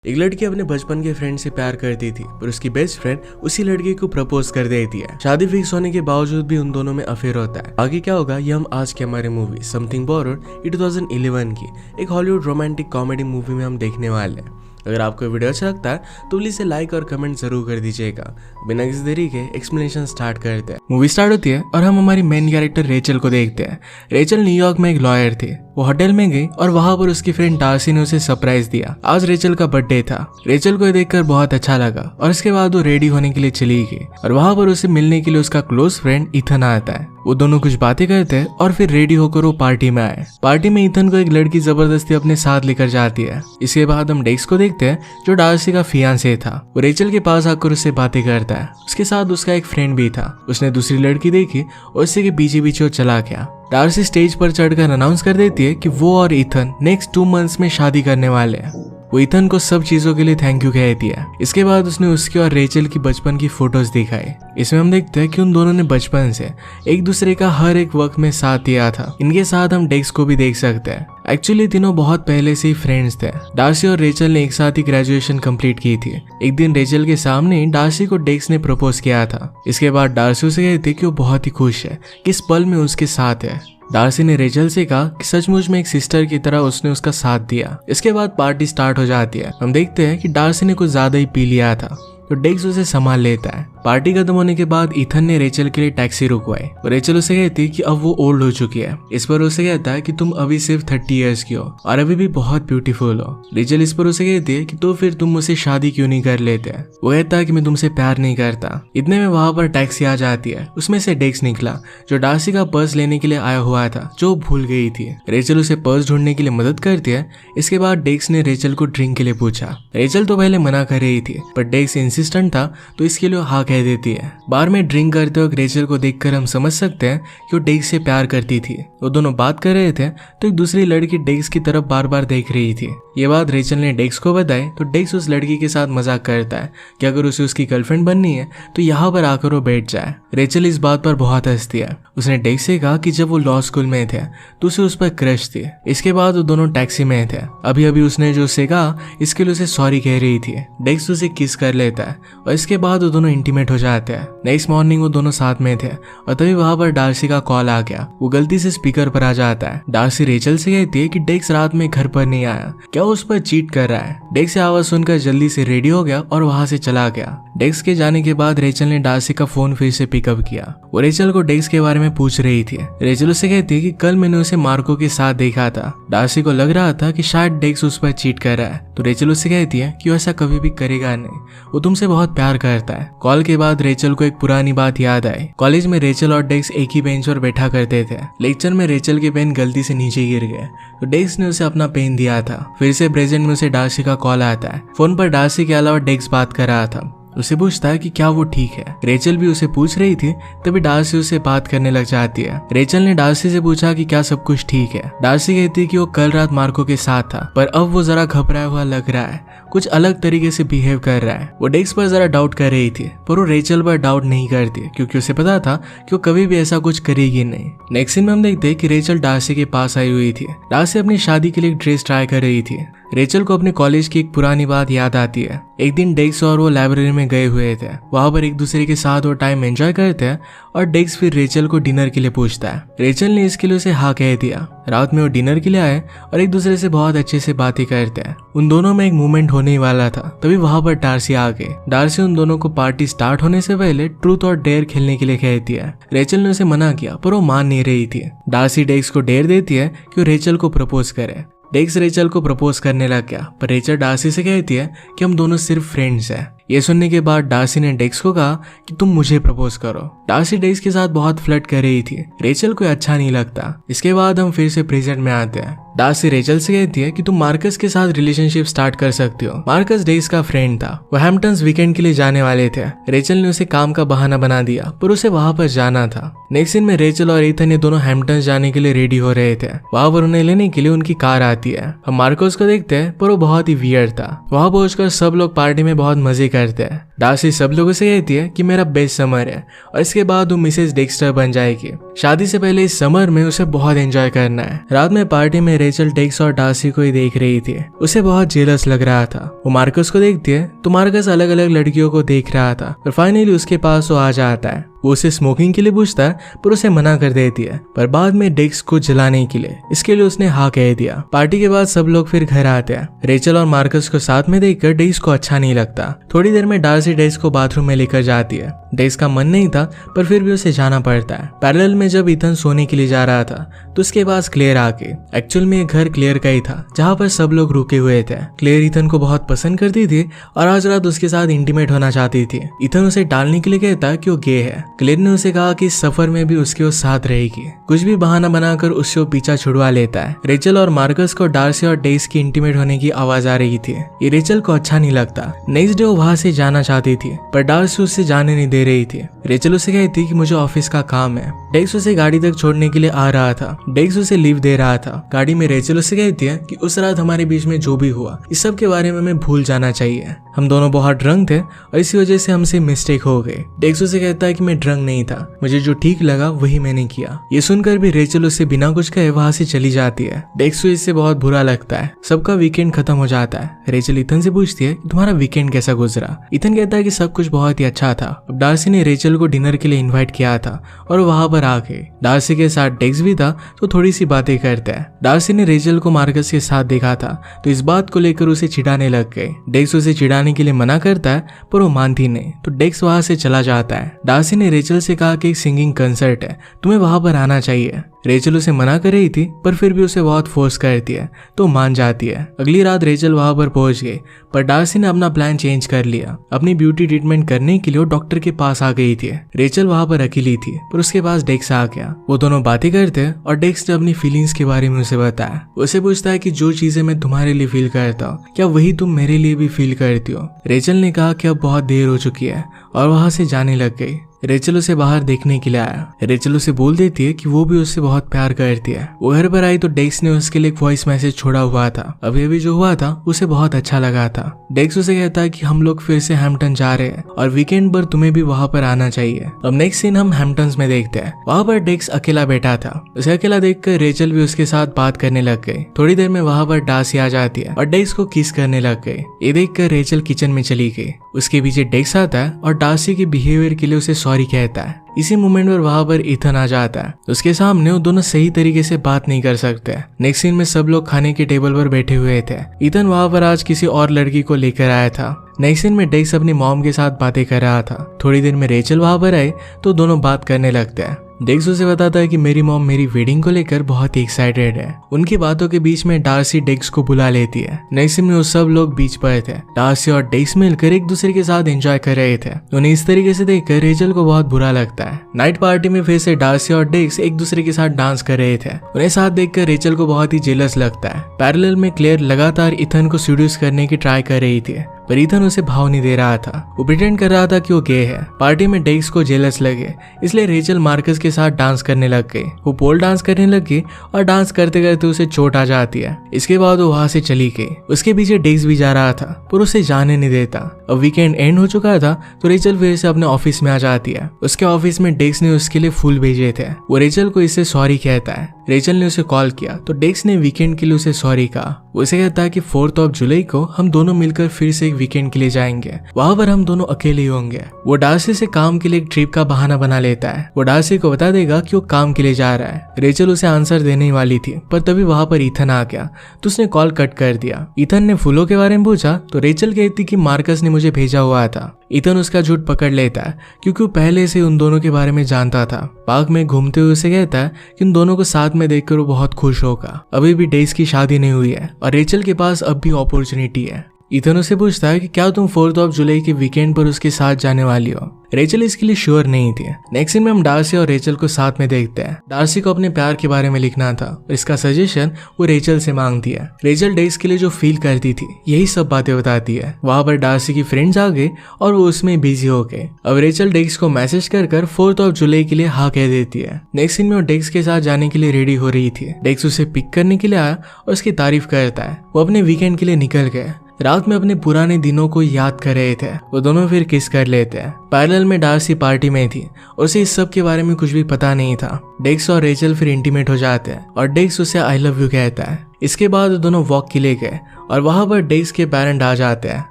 एक लड़की अपने बचपन के फ्रेंड से प्यार करती थी, पर उसकी बेस्ट फ्रेंड उसी लड़की को प्रपोज कर देती है। शादी फिक्स होने के बावजूद भी उन दोनों में अफेयर होता है। आगे क्या होगा ये हम आज के हमारे मूवी समथिंग बोरोड 2011 की एक हॉलीवुड रोमांटिक कॉमेडी मूवी में हम देखने वाले हैं। अगर आपको वीडियो अच्छा लगता है तो प्लीज लाइक और कमेंट जरूर कर दीजिएगा। बिना किसी देरी के एक्सप्लेनेशन स्टार्ट करते हैं। मूवी स्टार्ट होती है और हम हमारी मेन कैरेक्टर रेचल को देखते हैं। रेचल न्यूयॉर्क में एक लॉयर थे। वो होटल में गई और वहां पर उसकी फ्रेंड डार्सी ने उसे सरप्राइज दिया। आज रेचल का बर्थडे था। रेचल को देखकर बहुत अच्छा लगा और इसके बाद वो रेडी होने के लिए चली गई और वहां पर उसे मिलने के लिए उसका क्लोज फ्रेंड इथन आता है। वो दोनों कुछ बातें करते हैं और फिर रेडी होकर वो पार्टी में आए। पार्टी में इथन को एक लड़की जबरदस्ती अपने साथ लेकर जाती है। इसके बाद हम डेक्स को देखते हैं जो डार्सी का फियांसे था। वो रेचल के पास आकर उससे बातें करता है। उसके साथ उसका एक फ्रेंड भी था। उसने दूसरी लड़की देखी और उससे के पीछे पीछे वो चला गया। डार्सी स्टेज पर चढ़कर अनाउंस कर देती है कि वो और इथन नेक्स्ट 2 मंथ्स में शादी करने वाले हैं। वो इथन को सब चीजों के लिए थैंक यू कहती है। इसके बाद उसने उसकी और रेचल की बचपन की फोटोज दिखाई। इसमें हम देखते हैं कि उन दोनों ने बचपन से एक दूसरे का हर एक वक्त में साथ दिया था। इनके साथ हम डेक्स को भी देख सकते हैं। एक्चुअली तीनों बहुत पहले से ही फ्रेंड्स थे। डार्सी और रेचल ने एक साथ ही ग्रेजुएशन कंप्लीट की थी। एक दिन रेचल के सामने डार्सी को डेक्स ने प्रपोज किया था। इसके बाद डार्सी उसे कहती कि वो बहुत ही खुश है कि इस पल में उसके साथ है। डार्सी ने रेचल से कहा कि सचमुच में एक सिस्टर की तरह उसने उसका साथ दिया। इसके बाद पार्टी स्टार्ट हो जाती है। हम देखते हैं कि डार्सी ने कुछ ज्यादा ही पी लिया था तो डेक्स उसे संभाल लेता है। पार्टी खत्म होने के बाद इथन ने रेचल के लिए टैक्सी रुकवाई और रेचल उसे कहती है कि अब वो ओल्ड हो चुकी है। इस पर उसे कहता है कि तुम अभी सिर्फ 30 इयर्स की हो और अभी भी बहुत ब्यूटीफुल हो। रेचल इस पर उसे कहती है कि तो फिर तुम मुझसे शादी क्यों नहीं कर लेते। वो कहता है कि मैं तुमसे प्यार नहीं करता। इतने में वहां पर टैक्सी आ जाती है। उसमें से डेक्स निकला जो डार्सी का पर्स लेने के लिए आया हुआ था जो भूल गई थी। रेचल उसे पर्स ढूंढने के लिए मदद करती है। इसके बाद डेक्स ने रेचल को ड्रिंक के लिए पूछा। रेचल तो पहले मना कर रही थी पर डेक्स इंसिस्टेंट था तो इसके लिए हाँ कह देती है। बार में ड्रिंक करते वक्त रेचल को देखकर हम समझ सकते हैं कि वो डेक्स से प्यार करती थी। वो दोनों बात कर रहे थे तो एक दूसरी लड़की डेक्स की तरफ बार बार देख रही थी। ये बात रेचल ने डेक्स को बताई तो डेक्स उस लड़की के साथ मजाक करता है कि अगर उसे उसकी गर्लफ्रेंड बननी है तो यहाँ पर आकर वो बैठ जाए। रेचल इस बात पर बहुत हंसती है। उसने डेक्स से कहा कि जब वो लॉ स्कूल में थे तो उसे उस पर क्रश थी। इसके बाद वो दोनों टैक्सी में थे। अभी अभी उसने जो उसे कहा इसके लिए उसे सॉरी कह रही थी। डेक्स उसे किस कर लेता है और इसके बाद वो दोनों इंटीमेट हो जाते हैं। नेक्स्ट मॉर्निंग वो दोनों साथ में थे और तभी वहां पर डार्सी का कॉल आ गया। वो गलती से स्पीकर पर आ जाता है। डार्सी रेचल से कहती है कि डेक्स रात में घर पर नहीं आया, क्या उस पर चीट कर रहा है। डेक्स से आवाज सुनकर जल्दी से रेडी हो गया और वहां से चला गया। डेक्स के जाने के बाद रेचल ने डार्सी का फोन फिर से पिकअप किया। वो रेचल को डेक्स के बारे में पूछ रही थी। रेचल उससे कहती है कि कल मैंने उसे मार्को के साथ देखा था। डार्सी को लग रहा था कि शायद डेक्स उस पर चीट कर रहा है तो रेचल उससे कहती है कि वो ऐसा कभी भी करेगा नहीं, वो तुमसे बहुत प्यार करता है। कॉल के बाद रेचल को एक पुरानी बात याद आई। कॉलेज में रेचल और डेक्स एक ही बेंच पर बैठा करते थे। लेक्चर में रेचल के पेन गलती से नीचे गिर गए तो डेक्स ने उसे अपना पेन दिया था। फिर से प्रेजेंट में उसे डार्सी का कॉल आता है। फोन पर डार्सी के अलावा डेक्स बात कर रहा था। उसे पूछता है कि क्या वो ठीक है। रेचल भी उसे पूछ रही थी तभी डार्सी उससे बात करने लग जाती है। रेचल ने डार्सी से पूछा कि क्या सब कुछ ठीक है। डार्सी कहती है कि वो कल रात मार्को के साथ था पर अब वो जरा घबराया हुआ लग रहा है, कुछ अलग तरीके से बिहेव कर रहा है। वो डेक्स पर जरा डाउट कर रही थी पर वो रेचल पर डाउट नहीं करती क्योंकि उसे पता था कि वो कभी भी ऐसा कुछ करेगी नहीं। नेक्स्ट सीन में हम देखते हैं कि रेचल डार्सी के पास आई हुई थी। डार्सी अपनी शादी के लिए एक ड्रेस ट्राई कर रही थी। रेचल को अपने कॉलेज की एक पुरानी बात याद आती है। एक दिन डेक्स और वो लाइब्रेरी में गए हुए थे। वहां पर एक दूसरे के साथ वो टाइम एंजॉय करते हैं और डेक्स फिर रेचल को डिनर के लिए पूछता है। रेचल ने इसके लिए उसे हाँ कह दिया। रात में वो डिनर के लिए आए और एक दूसरे से बहुत अच्छे से बातें करते हैं। उन दोनों में एक मूवमेंट होने वाला था तभी वहां पर डार्सी आ गई। डार्सी उन दोनों को पार्टी स्टार्ट होने से पहले ट्रूथ और डेयर खेलने के लिए कहती है। रेचल ने उसे मना किया पर वो मान नहीं रही थी। डार्सी डेक्स को डेयर देती है कि वो रेचल को प्रपोज करे। डेक्स रेचल को प्रपोज करने लग गया पर रेचल डार्सी से कहती है कि हम दोनों सिर्फ फ्रेंड्स हैं। ये सुनने के बाद डार्सी ने डेक्स को कहा कि तुम मुझे प्रपोज करो। डार्सी डेक्स के साथ बहुत फ्लर्ट कर रही थी। रेचल को अच्छा नहीं लगता। इसके बाद हम फिर से प्रेजेंट में आते हैं। डार्सी रेचल से कहती है कि तुम मार्कस के साथ रिलेशनशिप स्टार्ट कर सकती हो। मार्कस डेक्स का फ्रेंड था। वो हैम्पटन्स वीकेंड के लिए जाने वाले थे। रेचल ने उसे काम का बहाना बना दिया पर उसे वहां पर जाना था। नेक्स्ट सीन में रेचल और इथन ये दोनों हैम्पटन्स जाने के लिए रेडी हो रहे थे। वहां पर उन्हें लेने के लिए उनकी कार आती है। हम मार्कस को देखते हैं पर वो बहुत ही वियर्ड था। वहां पहुंचकर सब लोग पार्टी में बहुत मजे करते हैं। डार्सी सब लोगों से कहती है कि मेरा बेस्ट समर है और इसके बाद वो मिसेस डेक्स्टर बन जाएगी। शादी से पहले इस समर में उसे बहुत एंजॉय करना है। रात में पार्टी में रेचल डेक्स और डार्सी को ही देख रही थी। उसे बहुत जेलस लग रहा था। वो मार्कस को देखती है तो मार्कस अलग अलग लड़कियों को देख रहा था और फाइनली उसके पास वो आ जाता है। वो उसे स्मोकिंग के लिए पूछता है पर उसे मना कर देती है, पर बाद में डेक्स को जलाने के लिए इसके लिए उसने हाँ कह दिया। पार्टी के बाद सब लोग फिर घर आते हैं। रेचल और मार्कस को साथ में देखकर डेक्स को अच्छा नहीं लगता। थोड़ी देर में डार्सी डेक्स को बाथरूम में लेकर जाती है। डेक्स का मन नहीं था पर फिर भी उसे जाना पड़ता है। पैरेलल में जब इथन सोने के लिए जा रहा था तो उसके पास क्लेयर आके, एक्चुअल में ये घर क्लेयर का ही था जहाँ पर सब लोग रुके हुए थे। क्लेयर इथन को बहुत पसंद करती थी और आज रात उसके साथ इंटीमेट होना चाहती थी। इथन उसे टालने के लिए कहता है कि वो गे है। क्लेयर ने उसे कहा कि सफर में भी उसके साथ रहेगी। कुछ भी बहाना बनाकर उससे वो पीछा छुड़वा लेता है। रेचल और मार्कस को डार्सी और डेक्स की इंटीमेट होने की आवाज आ रही थी। ये रेचल को अच्छा नहीं लगता। नेक्स्ट डे वो वहां से जाना चाहती थी पर डार्सी उससे जाने नहीं दे रही थी। रेचल उसे कहती कि मुझे ऑफिस का काम है। डेक्स उसे गाड़ी तक छोड़ने के लिए आ रहा था। डेक्स उसे लीव दे रहा था। गाड़ी में रेचल उसे कहती है कि उस रात हमारे बीच में जो भी हुआ इस सब के बारे में हमें भूल जाना चाहिए। हम दोनों बहुत ड्रंक थे और इसी वजह से हमसे मिस्टेक हो गई। डेक्स उसे कहता है कि मैं ड्रंक नहीं था, मुझे जो ठीक लगा वही मैंने किया। ये सुनकर भी रेचल उससे बिना कुछ कहे वहां से चली जाती है। डेक्स को इससे बहुत बुरा लगता है। सबका वीकेंड खत्म हो जाता है। रेचल इथन से पूछती है कि तुम्हारा वीकेंड कैसा गुजरा। इथन कहता है कि सब कुछ बहुत ही अच्छा था। अब डार्सी ने रेचल को डिनर के लिए इन्वाइट किया था और वहां पर आ गए। डार्सी के साथ डेक्स भी था तो थोड़ी सी बातें करते हैं। डार्सी ने रेचल को मार्कस के साथ देखा था तो इस बात को लेकर उसे चिढ़ाने लग गए। डेक्स उसे चिढ़ाने के लिए मना करता है पर वो मानती नहीं तो डेक्स वहां से चला जाता है। डार्सी ने रेचल से कहा कि एक सिंगिंग कंसर्ट है, तुम्हें वहां पर आना चाहिए। रेचल उसे मना कर रही थी पर फिर भी उसे बहुत फोर्स करती है तो मान जाती है। अगली रात रेचल वहां पर पहुंच गई पर डार्सी ने अपना प्लान चेंज कर लिया। अपनी ब्यूटी ट्रीटमेंट करने के लिए वो डॉक्टर के पास आ गई थी। रेचल वहां पर अकेली थी पर उसके पास डेक्स आ गया। वो दोनों बातें करते और डेक्स ने अपनी फीलिंग्स के बारे में उसे बताया। उसे पूछता है कि जो चीजें मैं तुम्हारे लिए फील करता हूँ क्या वही तुम मेरे लिए भी फील करती हो। रेचल ने कहा कि अब बहुत देर हो चुकी है और वहां से जाने लग गई। रेचल उसे बाहर देखने के लिए आया। रेचल उसे बोल देती है कि वो भी उससे बहुत प्यार करती है। वो घर पर आई तो डेक्स ने उसके लिए एक वॉइस मैसेज छोड़ा हुआ था। अभी जो हुआ था उसे बहुत अच्छा लगा था। डेक्स उसे कहता है कि हम लोग फिर से हैम्पटन जा रहे हैं और वीकेंड पर तुम्हें भी वहां पर आना चाहिए। अब नेक्स्ट सीन हम हैम्पटन्स में देखते हैं। वहां पर डेक्स अकेला बैठा था। उसे अकेला देखकर रेचल भी उसके साथ बात करने लग गई। थोड़ी देर में वहां पर डार्सी आ जाती है और डेक्स को किस करने लग गई। ये देखकर रेचल किचन में चली गई। उसके पीछे डेक्स आता है और डार्सी के बिहेवियर के लिए उसे सॉरी कहता है। इसी मोमेंट पर वहां पर इथन आ जाता है। उसके सामने वो दोनों सही तरीके से बात नहीं कर सकते। नेक्स्ट सीन में सब लोग खाने के टेबल पर बैठे हुए थे। इथन वहां पर आज किसी और लड़की को लेकर आया था। नेक्स्ट सीन में डेक्स अपनी मॉम के साथ बातें कर रहा था। थोड़ी देर में रेचल वहां पर आई तो दोनों बात करने लगते हैं। डेक्स उसे बताता है कि मेरी मॉम मेरी वेडिंग को लेकर बहुत ही एक्साइटेड है। उनकी बातों के बीच में डार्सी डेक्स को बुला लेती है। नेक्स्ट सीन में वो सब लोग बीच पर थे। डार्सी और डेक्स मिलकर एक दूसरे के साथ एंजॉय कर रहे थे। उन्हें इस तरीके से देखकर रेचल को बहुत बुरा लगता है। नाइट पार्टी में फिर से डार्सी और डेक्स एक दूसरे के साथ डांस कर रहे थे। उन्हें साथ देखकर रेचल को बहुत ही जेलस लगता है। पैरेलल में क्लेयर लगातार इथन को सीड्यूस करने की ट्राई कर रही थी पर इथन उसे भाव नहीं दे रहा था। वो प्रिटेंड कर रहा था कि वो गे है। पार्टी में डेक्स को जेलस लगे इसलिए रेचल मार्कस के साथ डांस करने लग गई। वो पोल डांस करने लगी और डांस करते करते उसे चोट आ जाती है। इसके बाद वो वहां से चली गई। उसके पीछे डेक्स भी जा रहा था पर उसे जाने नहीं देता। अब वीकेंड एंड हो चुका था तो रेचल फिर से अपने ऑफिस में आ जाती है। उसके ऑफिस में डेक्स ने उसके लिए फूल भेजे थे। वो रेचल को इससे सॉरी कहता है। रेचल ने उसे कॉल किया तो डेक्स ने वीकेंड के लिए उसे सॉरी कहा। उसे कहता है कि 4 जुलाई को हम दोनों मिलकर फिर से एक वीकेंड के लिए जाएंगे। वहां पर हम दोनों अकेले ही होंगे। वो डार्सी से काम के लिए एक ट्रिप का बहाना बना लेता है। वो डार्सी को बता देगा कि वो काम के लिए जा रहा है। रेचल उसे आंसर देने वाली थी पर तभी वहां पर इथन आ गया तो उसने कॉल कट कर दिया। इथन ने फूलों के बारे में पूछा तो रेचल कहती कि मार्कस ने मुझे भेजा हुआ था। इथन उसका झूठ पकड़ लेता है क्योंकि वो पहले से उन दोनों के बारे में जानता था। पार्क में घूमते हुए उसे कहता है कि उन दोनों को साथ में देखकर वो बहुत खुश होगा। अभी भी डेक्स की शादी नहीं हुई है और रेचल के पास अब भी अपॉर्चुनिटी है। इथन उसे पूछता है कि क्या तुम 4 जुलाई के वीकेंड पर उसके साथ जाने वाली हो। रेचल इसके लिए श्योर नहीं थी। नेक्स्ट सीन में हम डार्सी और रेचल को साथ में देखते हैं। डार्सी को अपने प्यार के बारे में लिखना था और इसका सजेशन वो रेचल से मांगती है। रेचल डेक्स के लिए जो फील करती थी यही सब बातें बताती है। वहां पर डार्सी की फ्रेंड्स आ गए और वो उसमें बिजी हो गए। अब रेचल डेक्स को मैसेज कर 4 जुलाई के लिए हाँ कह देती है। नेक्स्ट सीन में वो डेक्स के साथ जाने के लिए रेडी हो रही थी। डेक्स उसे पिक करने के लिए आया और उसकी तारीफ करता है। वो अपने वीकेंड के लिए निकल गए। रात में अपने पुराने दिनों को याद कर रहे थे। वो दोनों फिर किस कर लेते हैं। पैरेलल में डार्सी पार्टी में थी और उसे इस सब के बारे में कुछ भी पता नहीं था। डेक्स और रेचल फिर इंटीमेट हो जाते हैं और डेक्स उसे आई लव यू कहता है। इसके बाद दोनों वॉक के लिए गए और वहां पर डेक्स के पेरेंट आ जाते हैं।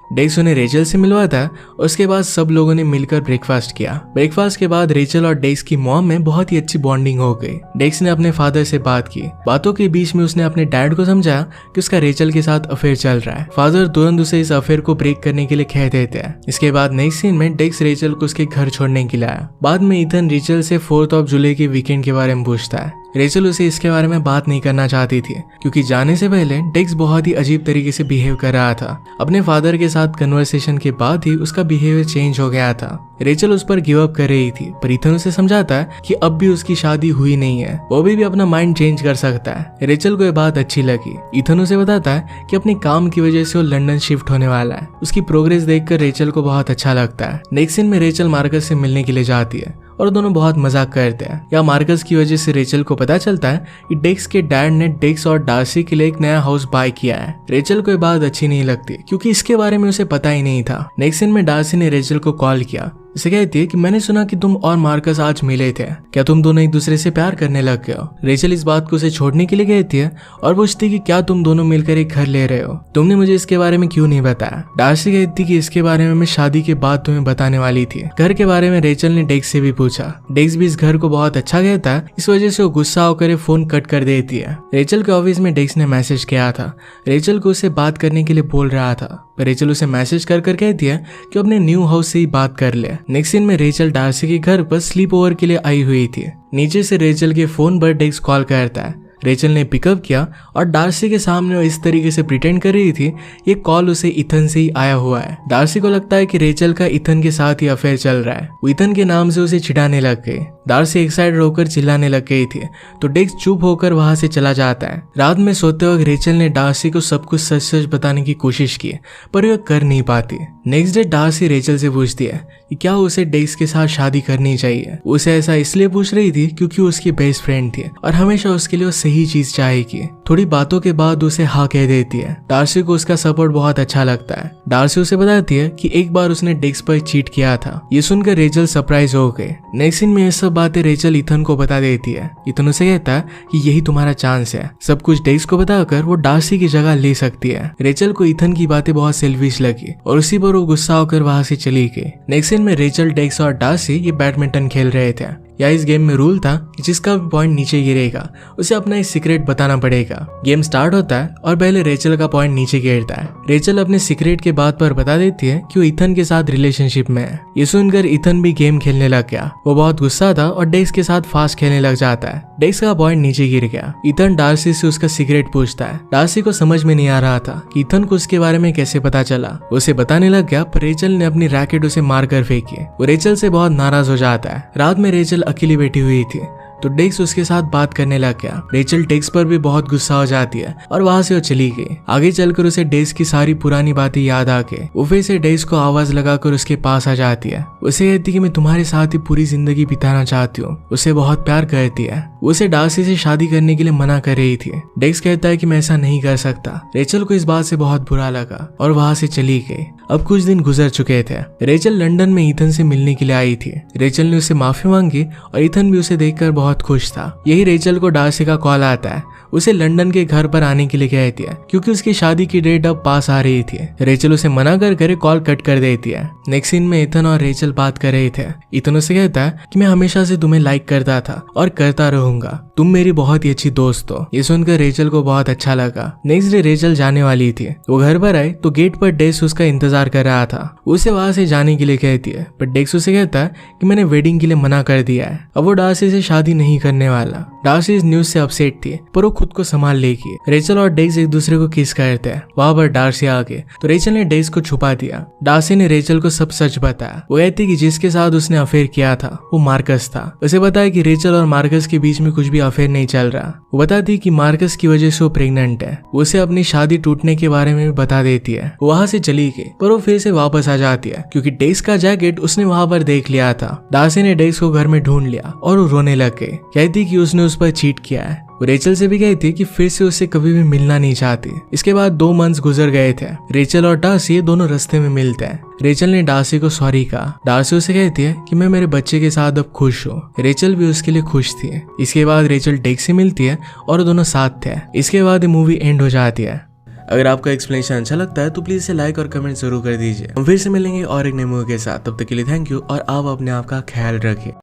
डेक्स उन्हें रेचल से मिलवाता है। उसके बाद सब लोगों ने मिलकर ब्रेकफास्ट किया। ब्रेकफास्ट के बाद रेचल और डेक्स की मॉम में बहुत ही अच्छी बॉन्डिंग हो गई। डेक्स ने अपने फादर से बात की। बातों के बीच में उसने अपने डैड को समझाया कि उसका रेचल के साथ अफेयर चल रहा है। फादर तुरंत उसे इस अफेयर को ब्रेक करने के लिए कह देते हैं। इसके बाद नेक्स्ट सीन में डेक्स रेचल को उसके घर छोड़ने के लिए आया। बाद में ईथन रेचल से 4 जुलाई के वीकेंड के बारे में पूछता है। रेचल उसे इसके बारे में बात नहीं करना चाहती थी क्योंकि जाने से पहले डेक्स बहुत ही अजीब तरीके से बिहेव कर रहा था। अपने फादर के साथ कन्वर्सेशन के बाद ही उसका बिहेवियर चेंज हो गया था। रेचल उस पर गिव अप कर रही थी पर ईथन उसे समझाता है कि अब भी उसकी शादी हुई नहीं है, वो भी अपना माइंड चेंज कर सकता है। रेचल को यह बात अच्छी लगी। ईथन उसे बताता है कि अपने काम की वजह से वो लंदन शिफ्ट होने वाला है। उसकी प्रोग्रेस देखकर रेचल को बहुत अच्छा लगता है। नेक्स्ट सीन में रेचल मार्कस से मिलने के लिए जाती है और दोनों बहुत मजाक करते हैं। या मार्कस की वजह से रेचल को पता चलता है कि डेक्स के डैड ने डेक्स और डार्सी के लिए एक नया हाउस बाय किया है। रेचल को ये बात अच्छी नहीं लगती क्योंकि इसके बारे में उसे पता ही नहीं था। नेक्स्ट सीन में डार्सी ने रेचल को कॉल किया। इसे कहती है कि मैंने सुना कि तुम और मार्कस आज मिले थे, क्या तुम दोनों एक दूसरे से प्यार करने लग गए हो? रेचल इस बात को उसे छोड़ने के लिए कहती है और पूछती कि क्या तुम दोनों मिलकर एक घर ले रहे हो? तुमने मुझे इसके बारे में क्यों नहीं बताया? डार्सी कहती कि इसके बारे में मैं शादी के बाद तुम्हें बताने वाली थी। घर के बारे में रेचल ने डेक्स से भी पूछा। डेक्स भी इस घर को बहुत अच्छा कहता है, इस वजह से वो गुस्सा होकर फोन कट कर देती है। रेचल के ऑफिस में डेक्स ने मैसेज किया था। रेचल को उससे बात करने के लिए बोल रहा था पर रेचल उसे मैसेज कर कहती है कि अपने न्यू हाउस से ही बात कर ले। नेक्स्ट सीन में रेचल डार्सी के घर पर स्लीप ओवर के लिए आई हुई थी। नीचे से रेचल के फोन पर डेक्स कॉल करता है। रेचल ने पिकअप किया और डार्सी के सामने वो इस तरीके से प्रिटेंड कर रही थी ये कॉल उसे ईथन से ही आया हुआ है। डार्सी को लगता है कि रेचल का ईथन के साथ ही अफेयर चल रहा है। वो ईथन के नाम से उसे चिढ़ाने लग गई। डार्सी एक्साइटेड होकर चिल्लाने लग गई थी तो डेक्स चुप होकर वहां से चला जाता है। रात में सोते वक्त रेचल ने डार्सी को सब कुछ सच सच बताने की कोशिश की पर वह कर नहीं पाती। नेक्स्ट डे डार्सी रेचल से पूछती है कि क्या उसे डेक्स के साथ शादी करनी चाहिए। उसे ऐसा इसलिए पूछ रही थी क्योंकि उसकी बेस्ट फ्रेंड थी और हमेशा उसके लिए वो सही चीज चाहेगी। थोड़ी बातों के बाद उसे हाँ कह देती है। डार्सी को उसका सपोर्ट बहुत अच्छा लगता है। डार्सी उसे बताती है कि एक बार उसने डेक्स पर चीट किया था। ये सुनकर रेचल सरप्राइज हो गई। नेक्स्ट सीन में ये सब बातें रेचल ईथन को बता देती है। ईथन उसे कहता है कि यही तुम्हारा चांस है, सब कुछ डेक्स को बताकर वो डार्सी की जगह ले सकती है। रेचल को ईथन की बातें बहुत सेल्फिश लगी और उसी पर वो गुस्सा होकर वहां से चली गई। नेक्स्ट सीन में रेचल, डेक्स और डार्सी ये बैडमिंटन खेल रहे थे। या इस गेम में रूल था कि जिसका भी पॉइंट नीचे गिरेगा उसे अपना एक सीक्रेट बताना पड़ेगा। गेम स्टार्ट होता है और पहले रेचल का पॉइंट नीचे गिरता है। रेचल अपने सीक्रेट के बात पर बता देती है कि वो ईथन के साथ रिलेशनशिप में है। ये सुनकर ईथन भी गेम खेलने लग गया। वो बहुत गुस्सा था और डेक्स के साथ फास्ट खेलने लग जाता है। डेक्स का पॉइंट नीचे गिर गया। ईथन डार्सी से उसका सीक्रेट पूछता है। डार्सी को समझ में नहीं आ रहा था कि ईथन को उसके बारे में कैसे पता चला। उसे बताने लग गया पर रेचल ने अपनी रैकेट उसे मारकर फेंकी। वो रेचल से बहुत नाराज हो जाता है। रात में रेचल अकेली बैठी हुई थी तो डेक्स उसके साथ बात करने लग गया। रेचल डेक्स पर भी बहुत गुस्सा हो जाती है और वहां से वो चली गई। आगे चलकर उसे डेक्स की सारी पुरानी बातें याद आ गई। वो फिर से डेक्स को आवाज लगाकर उसके पास आ जाती है। उसे कहती कि मैं तुम्हारे साथ ही पूरी जिंदगी बिताना चाहती हूँ। उसे बहुत प्यार करती है। उसे डार्सी से शादी करने के लिए मना कर रही थी। डेक्स कहता है कि मैं ऐसा नहीं कर सकता। रेचल को इस बात से बहुत बुरा लगा और वहां से चली गई। अब कुछ दिन गुजर चुके थे। रेचल लंदन में ईथन से मिलने के लिए आई थी। रेचल ने उसे माफी मांगी और ईथन भी उसे देखकर बहुत खुश था। यही रेचल को डार्सी का कॉल आता है। उसे लंदन के घर पर आने के लिए कहती है क्योंकि उसकी शादी की डेट अब पास आ रही थी। रेचल उसे मना कर कॉल कट कर देती है। नेक्स्ट सीन में ईथन और रेचल बात कर रहे थे। ईथन उसे कहता है कि मैं हमेशा से तुम्हें लाइक करता था और करता रहूंगा, तुम मेरी बहुत ही अच्छी दोस्त हो। ये सुनकर रेचल को बहुत अच्छा लगा। नेक्स्ट डे रेचल जाने वाली थी। वो घर पर आई तो गेट पर डेक्स उसका इंतजार कर रहा था। उसे वहां से जाने के लिए कहती है पर डेक्स उसे कहता है कि मैंने वेडिंग के लिए मना कर दिया है। अब वो डार्सी से शादी नहीं करने वाला। डार्सी इस न्यूज से अपसेट थी पर वो खुद को संभाल लेगी। रेचल और डेक्स एक दूसरे को किस करते हैं। वहां पर डार्सी आ गए तो रेचल ने डेक्स को छुपा दिया। डार्सी ने रेचल को सब सच बताया। वो कहती कि जिसके साथ उसने अफेयर किया था वो मार्कस था। उसे बताया कि रेचल और मार्कस के बीच में कुछ भी अफेयर नहीं चल रहा। वो बताती कि मार्कस की वजह से वो प्रेग्नेंट है। उसे अपनी शादी टूटने के बारे में भी बता देती है। वो वहां से चली गई पर वो फिर से वापस आ जाती है क्योंकि डेक्स का जैकेट उसने वहां पर देख लिया था। डार्सी ने डेक्स को घर में ढूंढ लिया और वो रोने लग गई। कहती कि उसने उस पर चीट किया है। वो रेचल से भी कही थी कि फिर से उससे कभी भी मिलना नहीं चाहती। इसके बाद 2 मंथ्स गुजर गए थे। रेचल और डार्सी दोनों रास्ते में मिलते हैं। रेचल ने डार्सी को सॉरी कहा। डार्सी उसे कहती है कि मैं मेरे बच्चे के साथ अब खुश हूँ। रेचल भी उसके लिए खुश थी। इसके बाद रेचल डेक से मिलती है और दोनों साथ थे। इसके बाद ये मूवी एंड हो जाती है। अगर आपको एक्सप्लेनेशन अच्छा लगता है तो प्लीज इसे लाइक और कमेंट जरूर कर दीजिए। हम फिर से मिलेंगे और एक नई मूवी के साथ। तब तक के लिए थैंक यू और आप अपने आप का ख्याल रखिए।